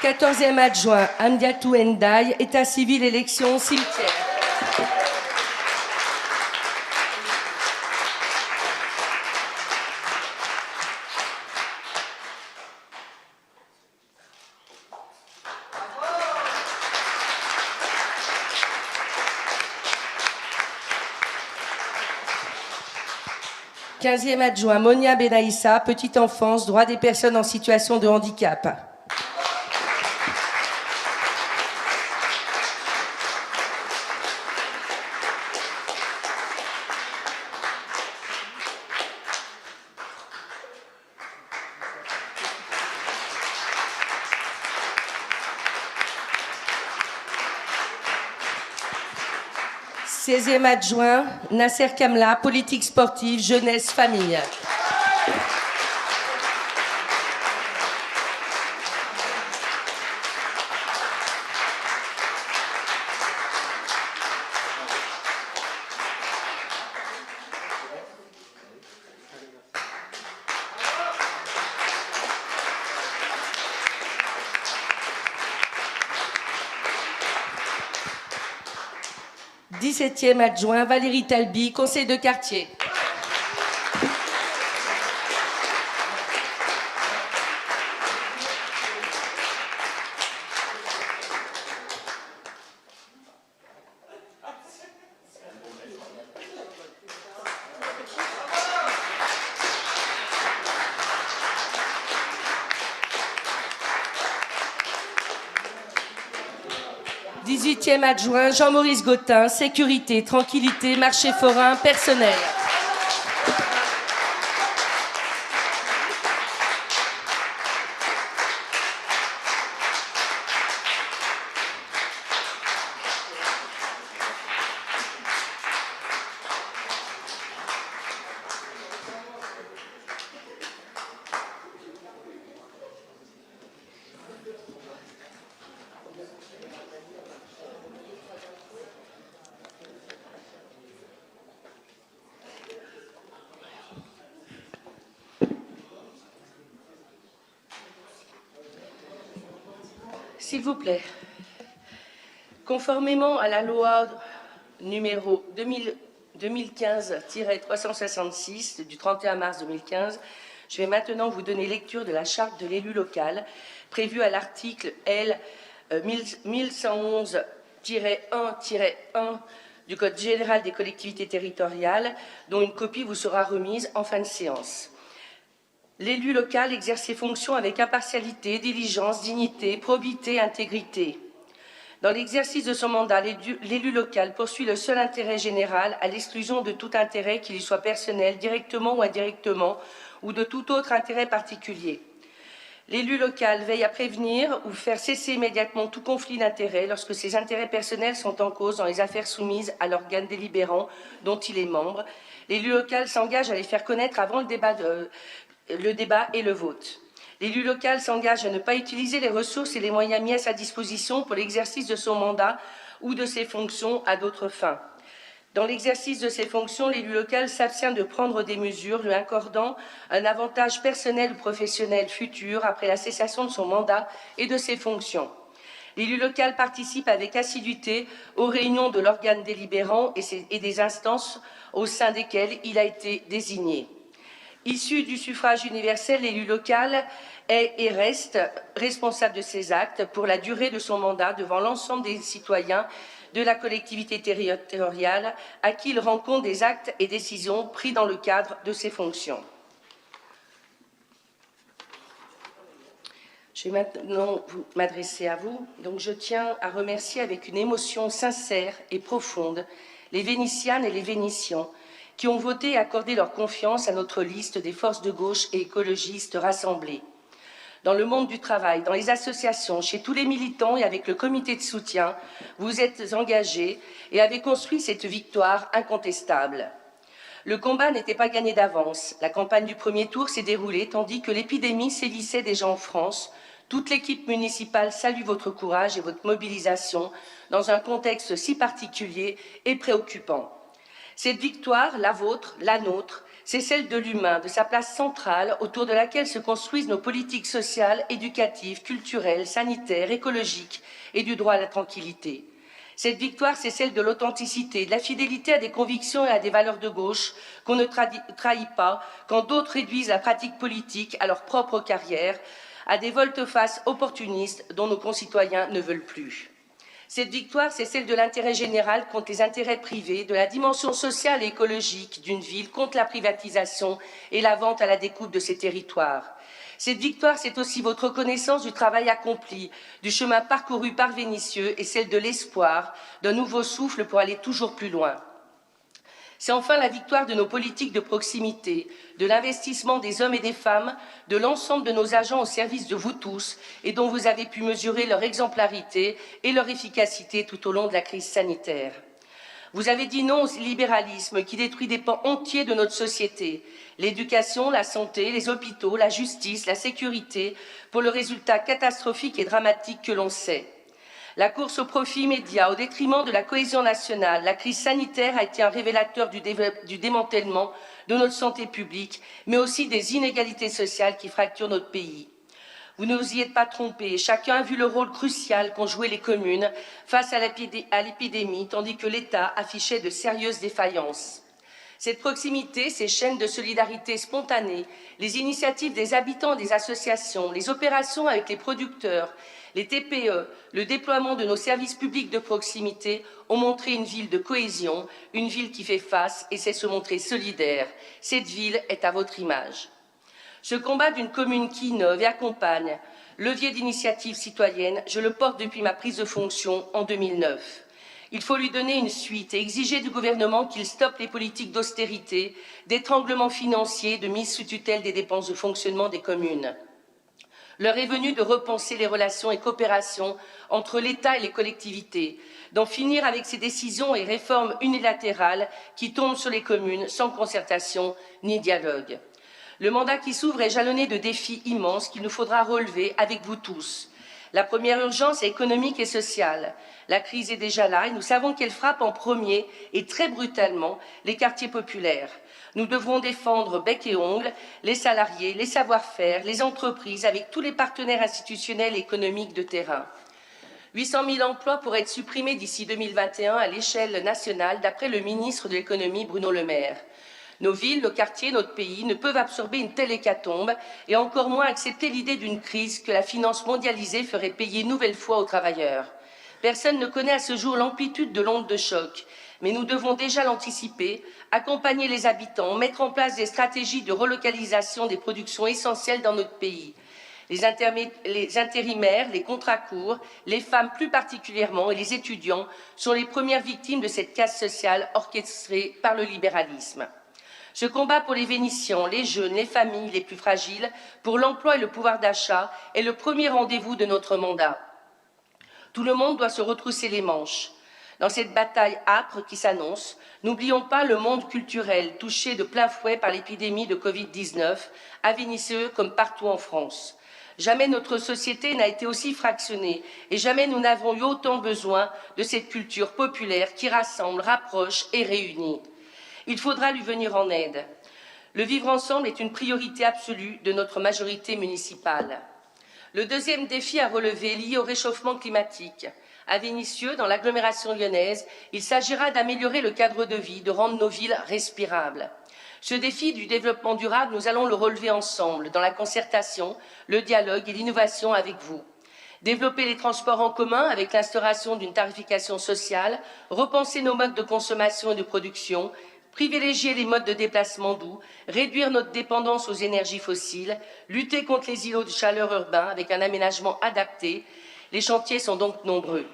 Quatorzième adjoint, Amdiatou Ndiaye, état civil, élection, cimetière. Quinzième adjoint, Monia Benaïssa, petite enfance, droit des personnes en situation de handicap. Seizième adjoint, Nasser Kamla, politique sportive, jeunesse, famille. Dix-septième adjoint, Valérie Talbi, conseil de quartier. 18e adjoint, Jean-Maurice Gottin, sécurité, tranquillité, marché forain, personnel. S'il vous plaît, conformément à la loi numéro 2015-366 du 31 mars 2015, je vais maintenant vous donner lecture de la charte de l'élu local prévue à l'article L 1111-1-1 du Code général des collectivités territoriales, dont une copie vous sera remise en fin de séance. L'élu local exerce ses fonctions avec impartialité, diligence, dignité, probité, intégrité. Dans l'exercice de son mandat, l'élu local poursuit le seul intérêt général à l'exclusion de tout intérêt qui lui soit personnel, directement ou indirectement, ou de tout autre intérêt particulier. L'élu local veille à prévenir ou faire cesser immédiatement tout conflit d'intérêts lorsque ses intérêts personnels sont en cause dans les affaires soumises à l'organe délibérant dont il est membre. L'élu local s'engage à les faire connaître avant le débat et le vote. L'élu local s'engage à ne pas utiliser les ressources et les moyens mis à sa disposition pour l'exercice de son mandat ou de ses fonctions à d'autres fins. Dans l'exercice de ses fonctions, l'élu local s'abstient de prendre des mesures lui accordant un avantage personnel ou professionnel futur après la cessation de son mandat et de ses fonctions. L'élu local participe avec assiduité aux réunions de l'organe délibérant et des instances au sein desquelles il a été désigné. Issu du suffrage universel, l'élu local est et reste responsable de ses actes pour la durée de son mandat devant l'ensemble des citoyens de la collectivité territoriale à qui il rend compte des actes et décisions pris dans le cadre de ses fonctions. Je vais maintenant m'adresser à vous. Donc, je tiens à remercier avec une émotion sincère et profonde les Vénitianes et les Vénitiens qui ont voté et accordé leur confiance à notre liste des forces de gauche et écologistes rassemblées. Dans le monde du travail, dans les associations, chez tous les militants et avec le comité de soutien, vous êtes engagés et avez construit cette victoire incontestable. Le combat n'était pas gagné d'avance. La campagne du premier tour s'est déroulée tandis que l'épidémie sévissait déjà en France. Toute l'équipe municipale salue votre courage et votre mobilisation dans un contexte si particulier et préoccupant. Cette victoire, la vôtre, la nôtre, c'est celle de l'humain, de sa place centrale autour de laquelle se construisent nos politiques sociales, éducatives, culturelles, sanitaires, écologiques et du droit à la tranquillité. Cette victoire, c'est celle de l'authenticité, de la fidélité à des convictions et à des valeurs de gauche qu'on ne trahit pas quand d'autres réduisent la pratique politique à leur propre carrière, à des volte-face opportunistes dont nos concitoyens ne veulent plus. Cette victoire, c'est celle de l'intérêt général contre les intérêts privés, de la dimension sociale et écologique d'une ville contre la privatisation et la vente à la découpe de ses territoires. Cette victoire, c'est aussi votre reconnaissance du travail accompli, du chemin parcouru par Vénissieux et celle de l'espoir d'un nouveau souffle pour aller toujours plus loin. C'est enfin la victoire de nos politiques de proximité, de l'investissement des hommes et des femmes, de l'ensemble de nos agents au service de vous tous et dont vous avez pu mesurer leur exemplarité et leur efficacité tout au long de la crise sanitaire. Vous avez dit non au libéralisme qui détruit des pans entiers de notre société, l'éducation, la santé, les hôpitaux, la justice, la sécurité, pour le résultat catastrophique et dramatique que l'on sait. La course au profit immédiat, au détriment de la cohésion nationale, la crise sanitaire a été un révélateur du démantèlement de notre santé publique, mais aussi des inégalités sociales qui fracturent notre pays. Vous ne vous y êtes pas trompé, chacun a vu le rôle crucial qu'ont joué les communes face à l'épidémie, tandis que l'État affichait de sérieuses défaillances. Cette proximité, ces chaînes de solidarité spontanée, les initiatives des habitants et des associations, les opérations avec les producteurs, les TPE, le déploiement de nos services publics de proximité ont montré une ville de cohésion, une ville qui fait face et sait se montrer solidaire. Cette ville est à votre image. Ce combat d'une commune qui innove et accompagne, Levier d'initiative citoyenne, je le porte depuis ma prise de fonction en 2009. Il faut lui donner une suite et exiger du gouvernement qu'il stoppe les politiques d'austérité, d'étranglement financier, de mise sous tutelle des dépenses de fonctionnement des communes. L'heure est venue de repenser les relations et coopérations entre l'État et les collectivités, d'en finir avec ces décisions et réformes unilatérales qui tombent sur les communes sans concertation ni dialogue. Le mandat qui s'ouvre est jalonné de défis immenses qu'il nous faudra relever avec vous tous. La première urgence est économique et sociale. La crise est déjà là et nous savons qu'elle frappe en premier et très brutalement les quartiers populaires. Nous devrons défendre bec et ongles les salariés, les savoir-faire, les entreprises avec tous les partenaires institutionnels et économiques de terrain. 800 000 emplois pourraient être supprimés d'ici 2021 à l'échelle nationale, d'après le ministre de l'économie Bruno Le Maire. Nos villes, nos quartiers, notre pays ne peuvent absorber une telle hécatombe et encore moins accepter l'idée d'une crise que la finance mondialisée ferait payer une nouvelle fois aux travailleurs. Personne ne connaît à ce jour l'amplitude de l'onde de choc, mais nous devons déjà l'anticiper, accompagner les habitants, mettre en place des stratégies de relocalisation des productions essentielles dans notre pays. Les intérimaires, les contrats courts, les femmes plus particulièrement et les étudiants sont les premières victimes de cette casse sociale orchestrée par le libéralisme. Ce combat pour les Vénitiens, les jeunes, les familles les plus fragiles, pour l'emploi et le pouvoir d'achat est le premier rendez-vous de notre mandat. Tout le monde doit se retrousser les manches. Dans cette bataille âpre qui s'annonce, n'oublions pas le monde culturel touché de plein fouet par l'épidémie de Covid-19, à Vénissieux comme partout en France. Jamais notre société n'a été aussi fractionnée et jamais nous n'avons eu autant besoin de cette culture populaire qui rassemble, rapproche et réunit. Il faudra lui venir en aide. Le vivre ensemble est une priorité absolue de notre majorité municipale. Le deuxième défi à relever est lié au réchauffement climatique. À Vénissieux, dans l'agglomération lyonnaise, il s'agira d'améliorer le cadre de vie, de rendre nos villes respirables. Ce défi du développement durable, nous allons le relever ensemble, dans la concertation, le dialogue et l'innovation avec vous. Développer les transports en commun avec l'instauration d'une tarification sociale, repenser nos modes de consommation et de production, privilégier les modes de déplacement doux, réduire notre dépendance aux énergies fossiles, lutter contre les îlots de chaleur urbains avec un aménagement adapté. Les chantiers sont donc nombreux.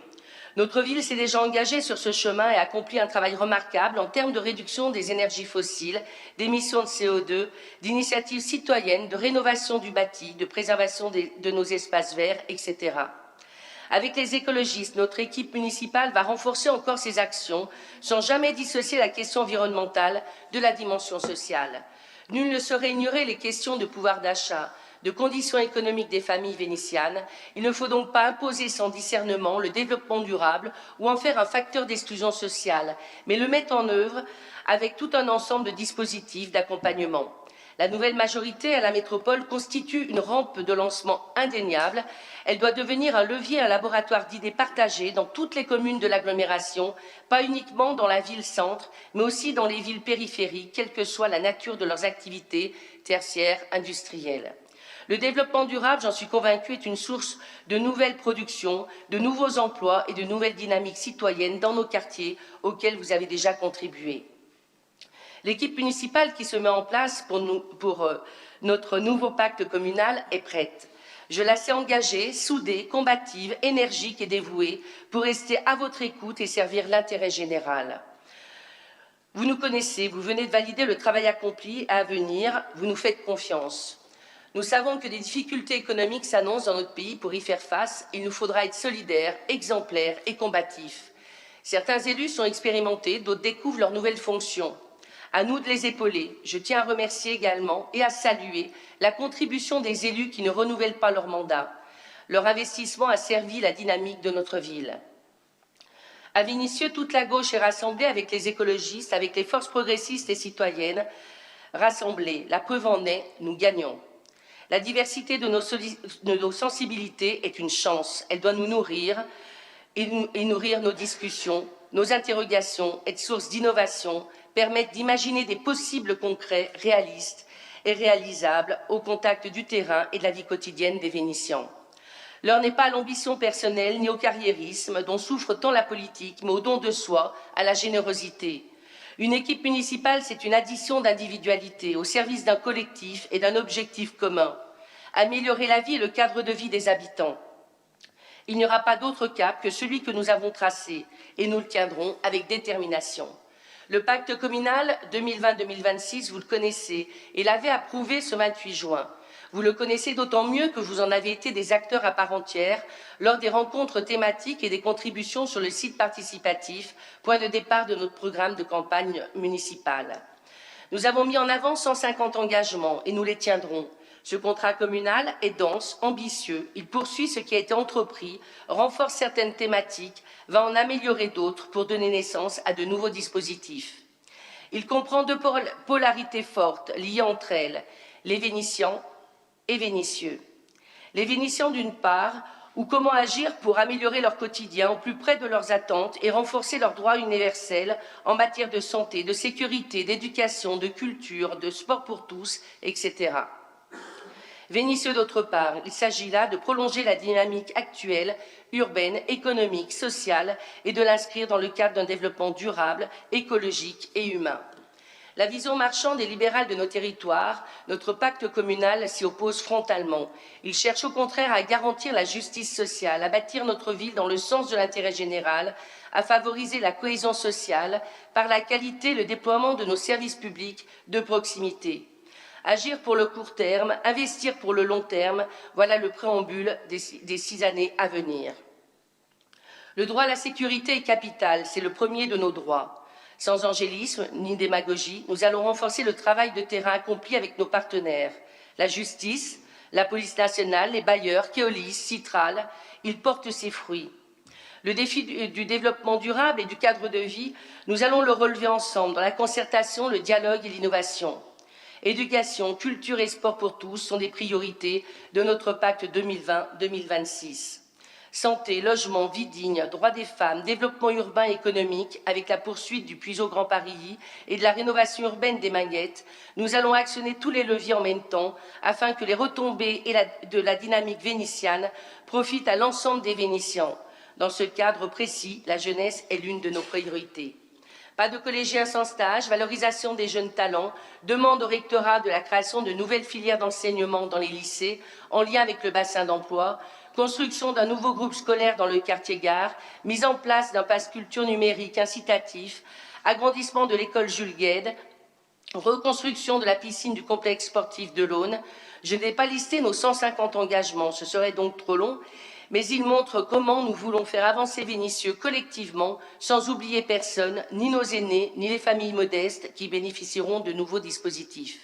Notre ville s'est déjà engagée sur ce chemin et a accompli un travail remarquable en termes de réduction des énergies fossiles, d'émissions de CO2, d'initiatives citoyennes, de rénovation du bâti, de préservation de nos espaces verts, etc. Avec les écologistes, notre équipe municipale va renforcer encore ses actions sans jamais dissocier la question environnementale de la dimension sociale. Nul ne saurait ignorer les questions de pouvoir d'achat, de conditions économiques des familles vénitianes. Il ne faut donc pas imposer sans discernement le développement durable ou en faire un facteur d'exclusion sociale, mais le mettre en œuvre avec tout un ensemble de dispositifs d'accompagnement. La nouvelle majorité à la métropole constitue une rampe de lancement indéniable. Elle doit devenir un levier, un laboratoire d'idées partagées dans toutes les communes de l'agglomération, pas uniquement dans la ville-centre, mais aussi dans les villes périphériques, quelle que soit la nature de leurs activités tertiaires, industrielles. Le développement durable, j'en suis convaincue, est une source de nouvelles productions, de nouveaux emplois et de nouvelles dynamiques citoyennes dans nos quartiers auxquels vous avez déjà contribué. L'équipe municipale qui se met en place pour notre nouveau pacte communal est prête. Je la sais engagée, soudée, combative, énergique et dévouée pour rester à votre écoute et servir l'intérêt général. Vous nous connaissez, vous venez de valider le travail accompli à venir, vous nous faites confiance. Nous savons que des difficultés économiques s'annoncent dans notre pays. Pour y faire face, il nous faudra être solidaires, exemplaires et combatifs. Certains élus sont expérimentés, d'autres découvrent leurs nouvelles fonctions. À nous de les épauler. Je tiens à remercier également et à saluer la contribution des élus qui ne renouvellent pas leur mandat. Leur investissement a servi la dynamique de notre ville. À Vénissieux, toute la gauche est rassemblée avec les écologistes, avec les forces progressistes et citoyennes rassemblées. La preuve en est, nous gagnons. La diversité de nos sensibilités est une chance. Elle doit nous nourrir et nourrir nos discussions, nos interrogations, être source d'innovation, permettre d'imaginer des possibles concrets, réalistes et réalisables au contact du terrain et de la vie quotidienne des Vénitiens. L'heure n'est pas à l'ambition personnelle ni au carriérisme dont souffre tant la politique, mais au don de soi, à la générosité. Une équipe municipale, c'est une addition d'individualités au service d'un collectif et d'un objectif commun. améliorer la vie et le cadre de vie des habitants. Il n'y aura pas d'autre cap que celui que nous avons tracé et nous le tiendrons avec détermination. Le pacte communal 2020-2026, vous le connaissez et l'avez approuvé ce 28 juin. Vous le connaissez d'autant mieux que vous en avez été des acteurs à part entière lors des rencontres thématiques et des contributions sur le site participatif, point de départ de notre programme de campagne municipale. Nous avons mis en avant 150 engagements et nous les tiendrons. Ce contrat communal est dense, ambitieux, il poursuit ce qui a été entrepris, renforce certaines thématiques, va en améliorer d'autres pour donner naissance à de nouveaux dispositifs. Il comprend deux polarités fortes liées entre elles, les Vénitiens et Vénissieux. Les Vénitiens d'une part, ou comment agir pour améliorer leur quotidien au plus près de leurs attentes et renforcer leurs droits universels en matière de santé, de sécurité, d'éducation, de culture, de sport pour tous, etc. Vénissieux d'autre part, il s'agit là de prolonger la dynamique actuelle, urbaine, économique, sociale et de l'inscrire dans le cadre d'un développement durable, écologique et humain. La vision marchande et libérale de nos territoires, notre pacte communal s'y oppose frontalement. Il cherche au contraire à garantir la justice sociale, à bâtir notre ville dans le sens de l'intérêt général, à favoriser la cohésion sociale par la qualité et le déploiement de nos services publics de proximité. Agir pour le court terme, investir pour le long terme, voilà le préambule des 6 années à venir. Le droit à la sécurité est capital, c'est le premier de nos droits. Sans angélisme ni démagogie, nous allons renforcer le travail de terrain accompli avec nos partenaires. La justice, la police nationale, les bailleurs, Keolis, Citral, ils portent ses fruits. Le défi du développement durable et du cadre de vie, nous allons le relever ensemble dans la concertation, le dialogue et l'innovation. Éducation, culture et sport pour tous sont des priorités de notre pacte 2020-2026. Santé, logement, vie digne, droits des femmes, développement urbain et économique avec la poursuite du Puiseau Grand Paris et de la rénovation urbaine des Magnettes, nous allons actionner tous les leviers en même temps afin que les retombées de la dynamique vénitienne profitent à l'ensemble des Vénitiens. Dans ce cadre précis, la jeunesse est l'une de nos priorités. Pas de collégiens sans stage, valorisation des jeunes talents, demande au rectorat de la création de nouvelles filières d'enseignement dans les lycées en lien avec le bassin d'emploi, construction d'un nouveau groupe scolaire dans le quartier Gare, mise en place d'un pass culture numérique incitatif, agrandissement de l'école Jules Guesde, reconstruction de la piscine du complexe sportif de l'Aune. Je n'ai pas listé nos 150 engagements, ce serait donc trop long, mais ils montrent comment nous voulons faire avancer Vénissieux collectivement, sans oublier personne, ni nos aînés, ni les familles modestes qui bénéficieront de nouveaux dispositifs.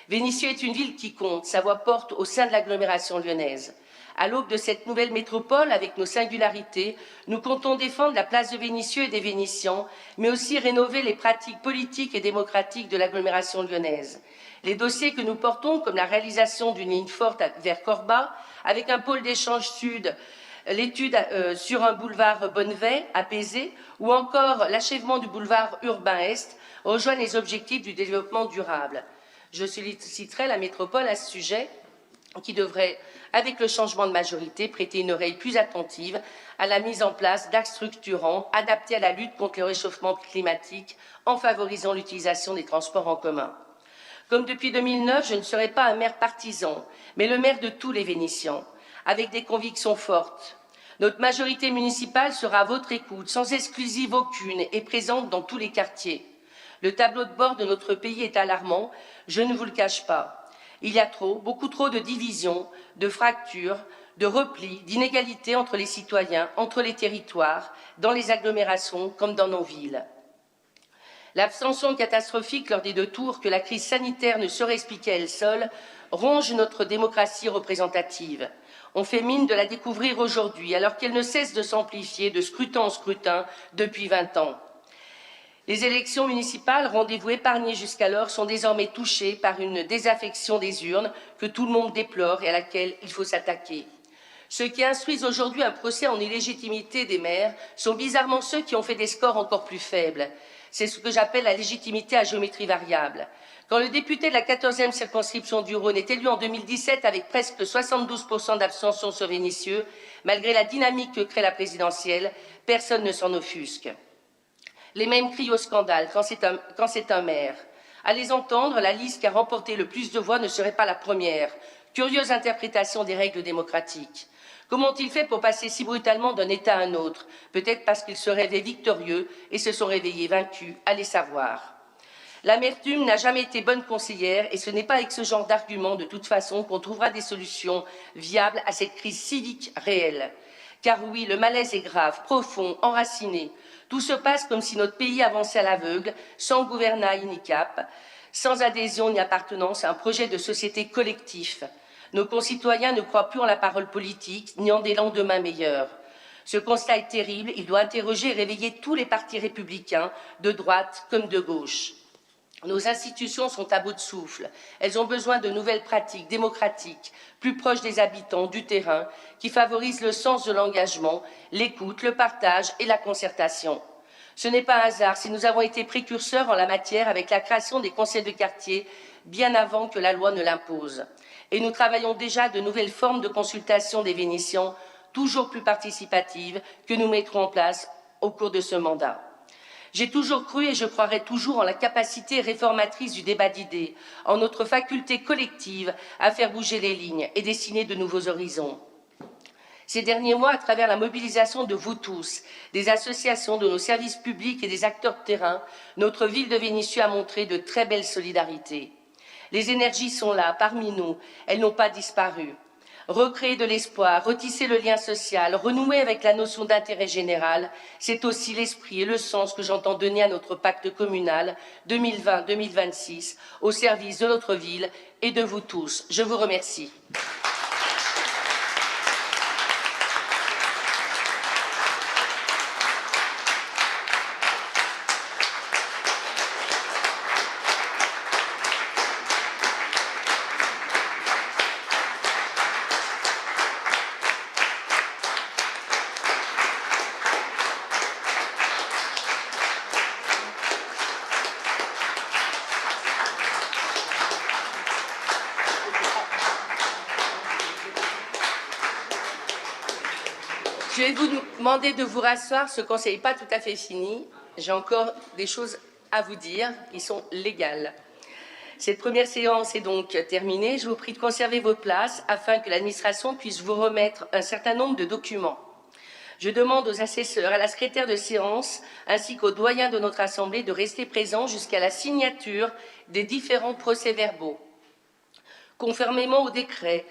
Vénissieux est une ville qui compte, sa voix porte au sein de l'agglomération lyonnaise. À l'aube de cette nouvelle métropole, avec nos singularités, nous comptons défendre la place de Vénissieux et des Vénitiens, mais aussi rénover les pratiques politiques et démocratiques de l'agglomération lyonnaise. Les dossiers que nous portons, comme la réalisation d'une ligne forte vers Corba, avec un pôle d'échange sud, l'étude sur un boulevard Bonnevet apaisé, ou encore l'achèvement du boulevard urbain Est, rejoignent les objectifs du développement durable. Je solliciterai la métropole à ce sujet, qui devrait, avec le changement de majorité, prêter une oreille plus attentive à la mise en place d'axes structurants adaptés à la lutte contre le réchauffement climatique en favorisant l'utilisation des transports en commun. Comme depuis 2009, je ne serai pas un maire partisan, mais le maire de tous les Vénitiens, avec des convictions fortes. Notre majorité municipale sera à votre écoute, sans exclusive aucune, et présente dans tous les quartiers. Le tableau de bord de notre pays est alarmant, je ne vous le cache pas. Il y a beaucoup trop de divisions, de fractures, de replis, d'inégalités entre les citoyens, entre les territoires, dans les agglomérations comme dans nos villes. L'abstention catastrophique lors des 2 tours que la crise sanitaire ne saurait expliquer elle seule ronge notre démocratie représentative. On fait mine de la découvrir aujourd'hui, alors qu'elle ne cesse de s'amplifier de scrutin en scrutin depuis 20 ans. Les élections municipales, rendez-vous épargnés jusqu'alors, sont désormais touchées par une désaffection des urnes que tout le monde déplore et à laquelle il faut s'attaquer. Ceux qui instruisent aujourd'hui un procès en illégitimité des maires sont bizarrement ceux qui ont fait des scores encore plus faibles. C'est ce que j'appelle la légitimité à géométrie variable. Quand le député de la 14e circonscription du Rhône est élu en 2017 avec presque 72% d'abstention sur Vénissieux, malgré la dynamique que crée la présidentielle, personne ne s'en offusque. Les mêmes crient au scandale quand c'est un maire. À les entendre, la liste qui a remporté le plus de voix ne serait pas la première. Curieuse interprétation des règles démocratiques. Comment ont-ils fait pour passer si brutalement d'un État à un autre? Peut-être parce qu'ils se rêvaient victorieux et se sont réveillés vaincus, allez savoir. L'amertume n'a jamais été bonne conseillère et ce n'est pas avec ce genre d'arguments, de toute façon, qu'on trouvera des solutions viables à cette crise civique réelle. Car oui, le malaise est grave, profond, enraciné. Tout se passe comme si notre pays avançait à l'aveugle, sans gouvernail ni cap, sans adhésion ni appartenance à un projet de société collectif. Nos concitoyens ne croient plus en la parole politique, ni en des lendemains meilleurs. Ce constat est terrible, il doit interroger et réveiller tous les partis républicains, de droite comme de gauche. Nos institutions sont à bout de souffle. Elles ont besoin de nouvelles pratiques démocratiques, plus proches des habitants, du terrain, qui favorisent le sens de l'engagement, l'écoute, le partage et la concertation. Ce n'est pas un hasard si nous avons été précurseurs en la matière avec la création des conseils de quartier bien avant que la loi ne l'impose. Et nous travaillons déjà à de nouvelles formes de consultation des Vénitiens, toujours plus participatives, que nous mettrons en place au cours de ce mandat. J'ai toujours cru et je croirai toujours en la capacité réformatrice du débat d'idées, en notre faculté collective à faire bouger les lignes et dessiner de nouveaux horizons. Ces derniers mois, à travers la mobilisation de vous tous, des associations, de nos services publics et des acteurs de terrain, notre ville de Vénissieux a montré de très belles solidarités. Les énergies sont là, parmi nous, elles n'ont pas disparu. Recréer de l'espoir, retisser le lien social, renouer avec la notion d'intérêt général, c'est aussi l'esprit et le sens que j'entends donner à notre pacte communal 2020-2026 au service de notre ville et de vous tous. Je vous remercie. Je vais vous demander de vous rasseoir, ce conseil n'est pas tout à fait fini. J'ai encore des choses à vous dire qui sont légales. Cette première séance est donc terminée. Je vous prie de conserver vos places afin que l'administration puisse vous remettre un certain nombre de documents. Je demande aux assesseurs, à la secrétaire de séance ainsi qu'aux doyens de notre Assemblée de rester présents jusqu'à la signature des différents procès-verbaux. Conformément au décret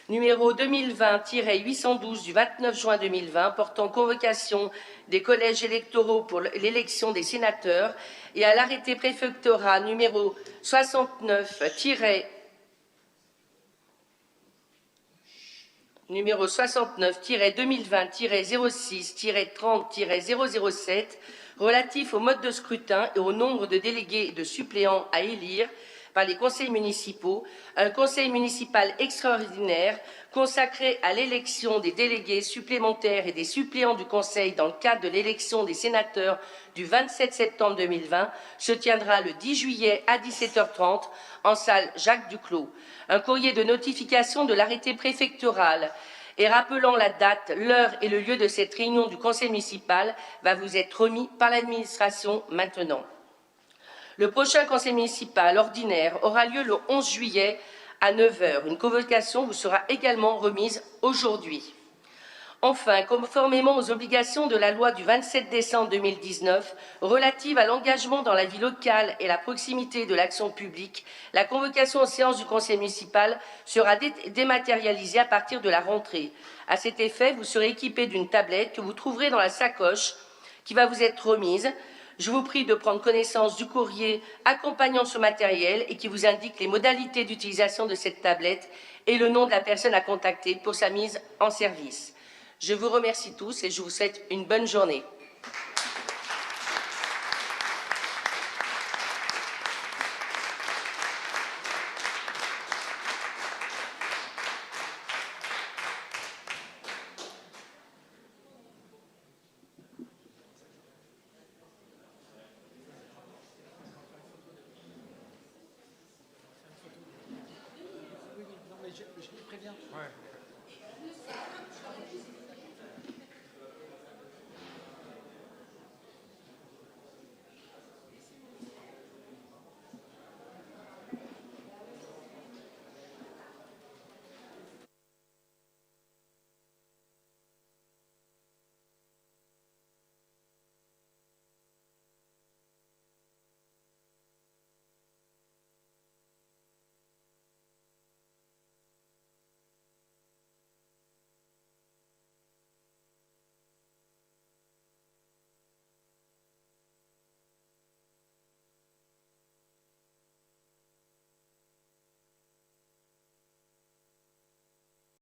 numéro 2020-812 du 29 juin 2020 portant convocation des collèges électoraux pour l'élection des sénateurs et à l'arrêté préfectoral numéro 69-2020-06-30-007 relatif au mode de scrutin et au nombre de délégués et de suppléants à élire par les conseils municipaux, un conseil municipal extraordinaire consacré à l'élection des délégués supplémentaires et des suppléants du conseil dans le cadre de l'élection des sénateurs du 27 septembre 2020 se tiendra le 10 juillet à 17h30 en salle Jacques Duclos. Un courrier de notification de l'arrêté préfectoral et rappelant la date, l'heure et le lieu de cette réunion du conseil municipal va vous être remis par l'administration maintenant. Le prochain conseil municipal ordinaire aura lieu le 11 juillet à 9h. Une convocation vous sera également remise aujourd'hui. Enfin, conformément aux obligations de la loi du 27 décembre 2019 relative à l'engagement dans la vie locale et la proximité de l'action publique, la convocation aux séances du conseil municipal sera dématérialisée à partir de la rentrée. À cet effet, vous serez équipé d'une tablette que vous trouverez dans la sacoche qui va vous être remise. Je vous prie de prendre connaissance du courrier accompagnant ce matériel et qui vous indique les modalités d'utilisation de cette tablette et le nom de la personne à contacter pour sa mise en service. Je vous remercie tous et je vous souhaite une bonne journée.